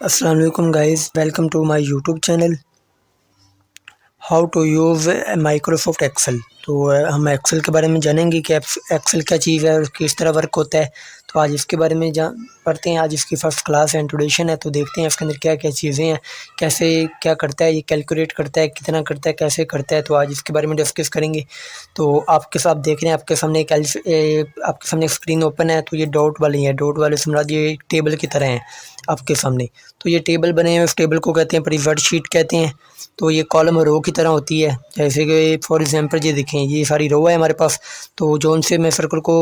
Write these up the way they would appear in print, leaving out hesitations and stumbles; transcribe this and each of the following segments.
अस्सलाम वालेकुम guys, welcome to my YouTube channel. How to use Microsoft Excel. तो हम एक्सेल के बारे में जानेंगे कि एक्सेल क्या चीज़ है और किस तरह वर्क होता है। तो आज इसके बारे में पढ़ते हैं। आज इसकी फ़र्स्ट क्लास है, इंट्रोडक्शन है। तो देखते हैं इसके अंदर क्या क्या चीज़ें हैं, कैसे क्या करता है, ये कैलकुलेट करता है, कितना करता है, कैसे करता है। तो आज इसके बारे में डिस्कस करेंगे। तो आपके साथ देख रहे हैं, आपके सामने स्क्रीन ओपन है। तो ये डॉट वाली है, डॉट वाले से मुराद ये टेबल की तरह है आपके सामने। तो ये टेबल बने हैं, उस टेबल को कहते हैं प्रीफर्ड शीट कहते हैं। तो ये कॉलम रो की तरह होती है। जैसे कि फॉर एग्जांपल ये देखें, ये सारी रो है हमारे पास। तो जो उनसे मैं सर्कल को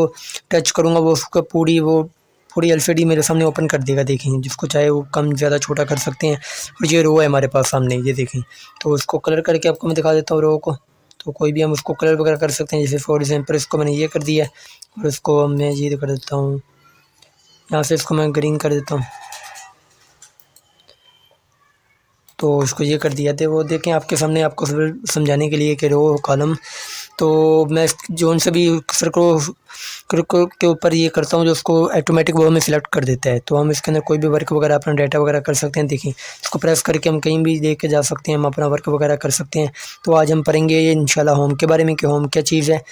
टच करूँगा वो उसका पूरी एलसीडी मेरे सामने ओपन कर देगा। देखें, जिसको चाहे वो कम ज़्यादा छोटा कर सकते हैं। और ये रो है हमारे पास सामने, ये देखें। तो उसको कलर करके आपको मैं दिखा देता हूँ रो को। तो कोई भी हम उसको कलर वगैरह कर सकते हैं। जैसे फॉर एग्जांपल इसको मैंने ये कर दिया है और इसको मैं ये कर देता हूँ, यहाँ से इसको मैं ग्रीन कर देता हूँ। तो इसको ये कर दिया थे। वो देखें आपके सामने, आपको समझाने के लिए कि रो कॉलम। तो मैं जोन से भी सर्कल के ऊपर ये करता हूँ, जो उसको ऑटोमेटिक वो हमें सिलेक्ट कर देता है। तो हम इसके अंदर कोई भी वर्क वगैरह, अपना डाटा वगैरह कर सकते हैं। देखिए, इसको प्रेस करके हम कहीं भी लेके जा सकते हैं, हम अपना वर्क वगैरह कर सकते हैं। तो आज हम पढ़ेंगे ये इंशाल्लाह होम के बारे में कि होम क्या चीज़ है।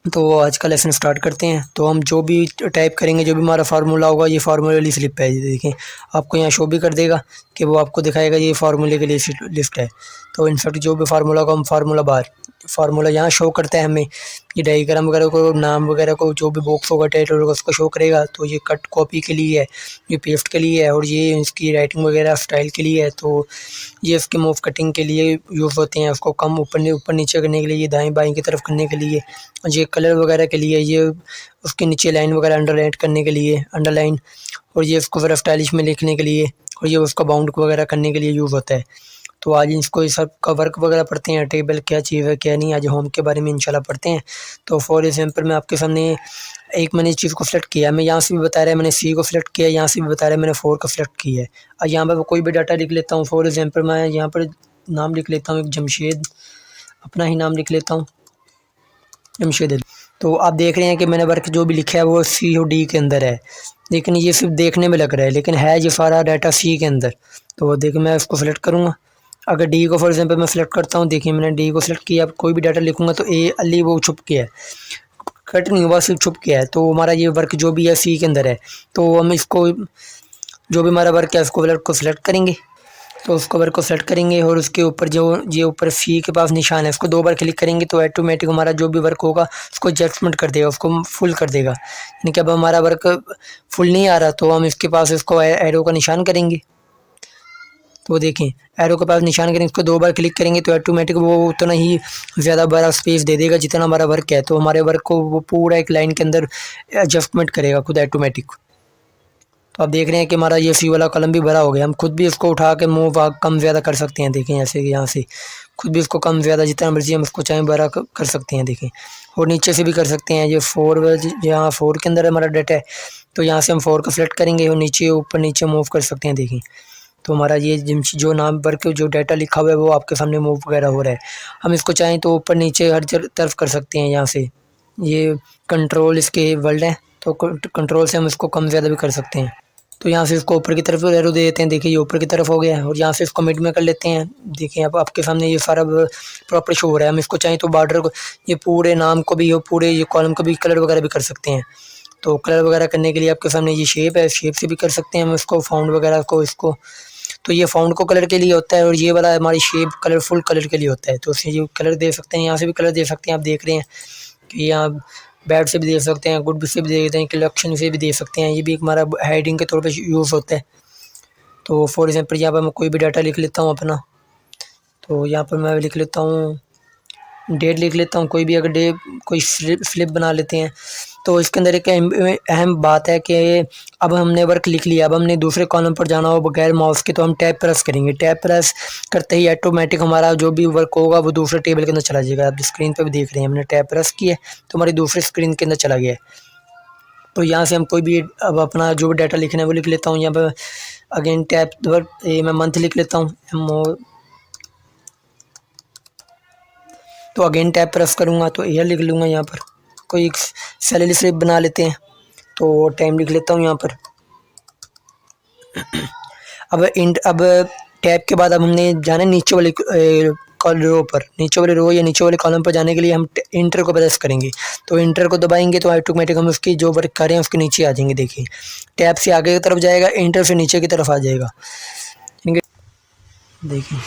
तो आज का लेसन स्टार्ट करते हैं। तो हम जो भी टाइप करेंगे, जो भी हमारा फार्मूला होगा, ये फार्मूले वाली स्लिप है। ये देखें, आपको यहाँ शो भी कर देगा कि वो आपको दिखाएगा ये फार्मूले के लिए लिस्ट है। तो इनफैक्ट जो भी फार्मूला होगा, हम फार्मूला बार फार्मूला यहाँ शो करता है हमें। ये डायग्राम वगैरह को, नाम वगैरह को, जो भी बॉक्स होगा, टाइटल होगा, उसको शो करेगा। तो ये कट कॉपी के लिए है, ये पेस्ट के लिए है, और ये इसकी राइटिंग वगैरह स्टाइल के लिए है। तो ये इसके मूव कटिंग के लिए यूज़ होते हैं। उसको कम ऊपर नीचे करने के लिए, ये दाएं बाएं की तरफ करने के लिए, ये कलर वगैरह के लिए, ये उसके नीचे लाइन वगैरह अंडरलाइन करने के लिए, अंडरलाइन, और ये उसको ज़रा स्टाइलिश में लिखने के लिए, और ये उसका बाउंड वगैरह करने के लिए यूज़ होता है। तो आज इसको इस सब का वर्क वगैरह पढ़ते हैं। टेबल क्या चीज़ है, क्या नहीं। आज होम के बारे में इंशाल्लाह पढ़ते हैं। तो फॉर एग्जांपल मैं आपके सामने एक मैंने इस चीज़ को सिलेक्ट किया, मैं यहाँ से भी बता रहा है मैंने सी को सिलेक्ट किया, यहाँ से भी बता रहा है मैंने 4 को सिलेक्ट किया है। और यहाँ पर कोई भी डाटा लिख लेता हूँ। फॉर एग्जांपल मैं यहाँ पर नाम लिख लेता हूँ एक जमशेद, अपना ही नाम लिख लेता हूँ, जमशेद अली। तो आप देख रहे हैं कि मैंने वर्क जो भी लिखा है वो सी और डी के अंदर है, लेकिन ये सिर्फ देखने में लग रहा है, लेकिन है ये सारा डाटा सी के अंदर। तो देखिए, मैं इसको सेलेक्ट करूँगा। अगर डी को फॉर एग्जांपल मैं सेलेक्ट करता हूँ, देखिए मैंने डी को सेलेक्ट किया। अब कोई भी डाटा लिखूँगा तो ए अली वो छुप के है, कट नहीं हुआ, सिर्फ छुप के है। तो हमारा ये वर्क जो भी है सी के अंदर है। तो हम इसको, जो भी हमारा वर्क है, उसको वर्क को सिलेक्ट करेंगे। तो उसको वर्क को सेलेक्ट करेंगे और उसके ऊपर जो ये ऊपर सी के पास निशान है, उसको 2 बार क्लिक करेंगे तो ऑटोमेटिक हमारा जो भी वर्क होगा उसको एडजस्टमेंट कर देगा, उसको फुल कर देगा। यानी कि अब हमारा वर्क फुल नहीं आ रहा तो हम इसके पास इसको एरो का निशान करेंगे। तो देखें, एरो के पास निशान करेंगे, उसको 2 बार क्लिक करेंगे तो ऑटोमेटिक वो उतना ही ज़्यादा बड़ा स्पेस दे देगा जितना हमारा वर्क है। तो हमारे वर्क को वो पूरा एक लाइन के अंदर एडजस्टमेंट करेगा खुद ऑटोमेटिक। तो आप देख रहे हैं कि हमारा ये सी वाला कलम भी भरा हो गया। हम खुद भी इसको उठा के मूव कम ज़्यादा कर सकते हैं। देखें, ऐसे कि यहाँ से खुद भी इसको कम ज़्यादा जितना मर्जी हम इसको चाहें बड़ा कर सकते हैं। देखें, और नीचे से भी कर सकते हैं। ये 4 यहाँ 4 के अंदर हमारा डाटा है, तो यहाँ से हम 4 को सिलेक्ट करेंगे और नीचे ऊपर नीचे मूव कर सकते हैं। देखें, तो हमारा ये जो नाम पर के जो डाटा लिखा हुआ है वो आपके सामने मूव वगैरह हो रहा है। हम इसको चाहें तो ऊपर नीचे हर तरफ कर सकते हैं। यहाँ से ये कंट्रोल इसके वर्ड है, तो कंट्रोल से हम इसको कम ज़्यादा भी कर सकते हैं। तो यहाँ से इसको ऊपर की तरफ एरो दे देते हैं। देखिए, ये ऊपर की तरफ हो गया है, और यहाँ से इसको मिड में कर लेते हैं। देखिए, अब आपके सामने ये सारा प्रॉपर शो हो रहा है। हम इसको चाहें तो बॉर्डर को, ये पूरे नाम को भी, पूरे ये कॉलम को भी कलर वगैरह भी कर सकते हैं। तो कलर वगैरह करने के लिए आपके सामने ये शेप है, शेप से भी कर सकते हैं हम इसको, फाउंड वगैरह को इसको। तो ये फाउंड को कलर के लिए होता है, और ये वाला हमारी शेप कलरफुल कलर के लिए होता है। तो उससे ये कलर दे सकते हैं, यहाँ से भी कलर दे सकते हैं। आप देख रहे हैं कि यहाँ बैड से भी दे सकते हैं, गुड से भी दे सकते हैं, कलेक्शन से भी दे सकते हैं। ये भी हमारा हेडिंग के तौर पे यूज़ होता है। तो फॉर एग्जांपल यहाँ पर मैं कोई भी डाटा लिख लेता हूँ अपना। तो यहाँ पर मैं लिख लेता हूँ डेट, लिख लेता हूँ कोई भी। अगर डे कोई स्लिप बना लेते हैं। तो इसके अंदर एक अहम बात है कि अब हमने वर्क लिख लिया, अब हमने दूसरे कॉलम पर जाना हो बगैर माउस के, तो हम टैब प्रेस करेंगे। टैब प्रेस करते ही ऑटोमेटिक हमारा जो भी वर्क होगा वो दूसरे टेबल के अंदर चला जाएगा। आप स्क्रीन पर भी देख रहे हैं, हमने टैब प्रेस किया है तो हमारी दूसरी स्क्रीन के अंदर चला गया है। तो यहाँ से हम कोई भी अब अपना जो भी डाटा लिखना है वो लिख लेता हूँ। यहाँ पर अगेन टैब मैं मंथ लिख लेता हूँ, तो अगेन टैब प्रेस करूँगा तो ईयर लिख लूँगा। यहाँ पर कोई एक सैलरी स्लिप बना लेते हैं, तो टाइम लिख लेता हूँ यहाँ पर। अब टैब के बाद अब हमने जाना है नीचे वाले रो पर, नीचे वाले रो या नीचे वाले कॉलम पर जाने के लिए हम इंटर को प्रेस करेंगे। तो इंटर को दबाएंगे तो ऑटोमेटिक हम उसकी जो वर्क कर रहे हैं उसके नीचे आ जाएंगे। देखिए टैब से आगे की तरफ जाएगा, इंटर से नीचे की तरफ आ जाएगा। देखिए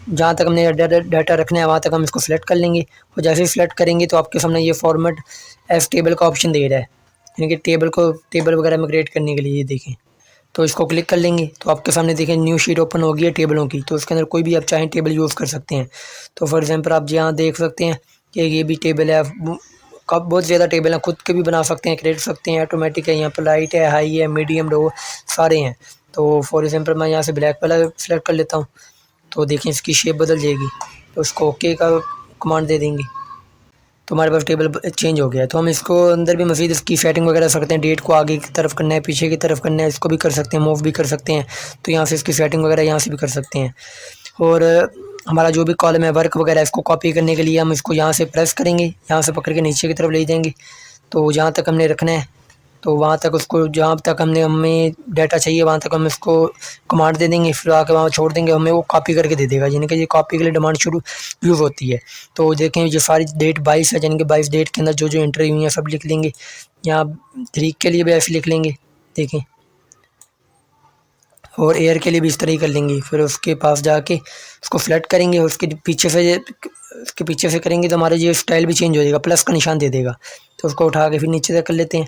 जहाँ तक हमने डाटा रखना है वहाँ तक हम इसको सिलेक्ट कर लेंगे, और जैसे ही सिलेक्ट करेंगे तो आपके सामने ये फॉर्मेट एज टेबल का ऑप्शन दे रहा है, यानी कि टेबल वगैरह में क्रिएट करने के लिए। ये देखें, तो इसको क्लिक कर लेंगे तो आपके सामने देखें न्यू शीट ओपन हो गई है टेबलों की। तो उसके अंदर कोई भी आप चाहें टेबल यूज़ कर सकते हैं। तो फॉर एग्जांपल आप यहाँ देख सकते हैं कि ये भी टेबल है, बहुत ज़्यादा टेबल हैं, खुद के भी बना सकते हैं, क्रिएट सकते हैं, ऑटोमेटिक है, यहाँ पर लाइट है, हाई है, मीडियम, लो सारे हैं। तो फॉर एग्जांपल मैं यहाँ से ब्लैक वाला सेलेक्ट कर लेता हूँ, तो देखें इसकी शेप बदल जाएगी। तो उसको ओके का कमांड दे देंगे तो हमारे पास टेबल चेंज हो गया है। तो हम इसको अंदर भी मज़ीद इसकी सेटिंग वगैरह सकते हैं, डेट को आगे की तरफ करना है, पीछे की तरफ करना है, इसको भी कर सकते हैं, मूव भी कर सकते हैं। तो यहाँ से इसकी सेटिंग वगैरह यहाँ से भी कर सकते हैं। और हमारा जो भी कॉलम है वर्क वगैरह, इसको कॉपी करने के लिए हम इसको यहाँ से प्रेस करेंगे, यहाँ से पकड़ के नीचे की तरफ ले जाएंगे। तो जहाँ तक हमने रखना है तो वहाँ तक उसको, जहाँ तक हमें डाटा चाहिए वहाँ तक हम इसको कमांड दे देंगे, फिर आके वहाँ छोड़ देंगे, हमें वो कॉपी करके दे देगा। यानी कि ये कॉपी के लिए डिमांड शुरू यूज़ होती है। तो देखें ये सारी डेट 22 है, यानी कि 22 डेट के अंदर जो जो एंट्री हुई है सब लिख लेंगे। यहाँ तारीख के लिए भी ऐसे लिख लेंगे, देखें, और एयर के लिए भी इस तरह ही कर लेंगे। फिर उसके पास जाके उसको सेलेक्ट करेंगे और उसके पीछे से करेंगे तो हमारा ये स्टाइल भी चेंज हो जाएगा, प्लस का निशान दे देगा। तो उसको उठा के फिर नीचे तक कर लेते हैं।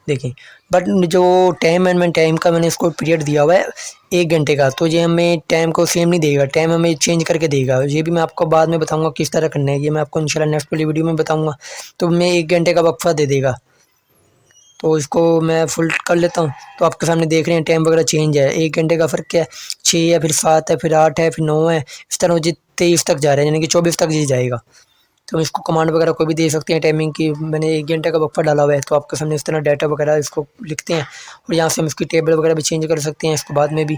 देखिए बट जो टाइम का मैंने इसको पीरियड दिया हुआ है 1 घंटे का, तो ये हमें टाइम को सेम नहीं देगा, टाइम हमें चेंज करके देगा। ये भी मैं आपको बाद में बताऊंगा किस तरह करना है, ये मैं आपको इंशाल्लाह नेक्स्ट वाली वीडियो में बताऊंगा। तो मैं 1 घंटे का वक्फा दे देगा। तो इसको मैं फुल कर लेता हूँ। तो आपके सामने देख रहे हैं टाइम वगैरह चेंज है, 1 घंटे का फ़र्क क्या है, 6 है, फिर 7 है, फिर 8 है, फिर 9 है, इस तरह जी 23 तक जा रहा है, यानी कि 24 तक जी जाएगा। तो हम इसको कमांड वगैरह कोई भी दे सकते हैं टाइमिंग की। मैंने 1 घंटे का वक्फा डाला हुआ है, तो आपके सामने इस तरह डाटा वगैरह इसको लिखते हैं, और यहाँ से हम इसकी टेबल वगैरह भी चेंज कर सकते हैं इसको बाद में भी।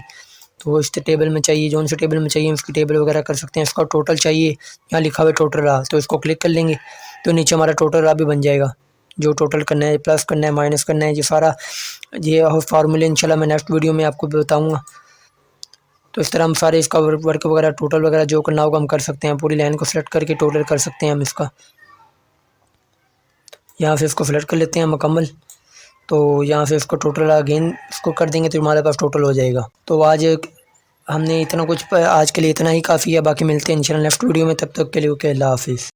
तो इस टेबल में चाहिए, जो से टेबल में चाहिए हम इसकी टेबल वगैरह कर सकते हैं। इसका टोटल चाहिए, यहाँ लिखा हुआ है टोटल रहा, तो इसको क्लिक कर लेंगे तो नीचे हमारा टोटल रहा भी बन जाएगा। जो टोटल करना है, प्लस करना है, माइनस करना है, ये सारा ये फार्मूले इंशाल्लाह मैं नेक्स्ट वीडियो में आपको बताऊँगा। तो इस तरह हम सारे इसका वर्क वगैरह, टोटल वगैरह जो करना होगा हम कर सकते हैं। पूरी लाइन को सिलेक्ट करके टोटल कर सकते हैं हम इसका। यहाँ से इसको सिलेक्ट कर लेते हैं मुकम्मल। तो यहाँ से इसको टोटल अगेन इसको कर देंगे तो हमारे पास टोटल हो जाएगा। तो आज हमने इतना कुछ, आज के लिए इतना ही काफ़ी है। बाकी मिलते हैं इंशाल्लाह नेक्स्ट वीडियो में, तब तक के लिए ओके, अल्लाह हाफिज़।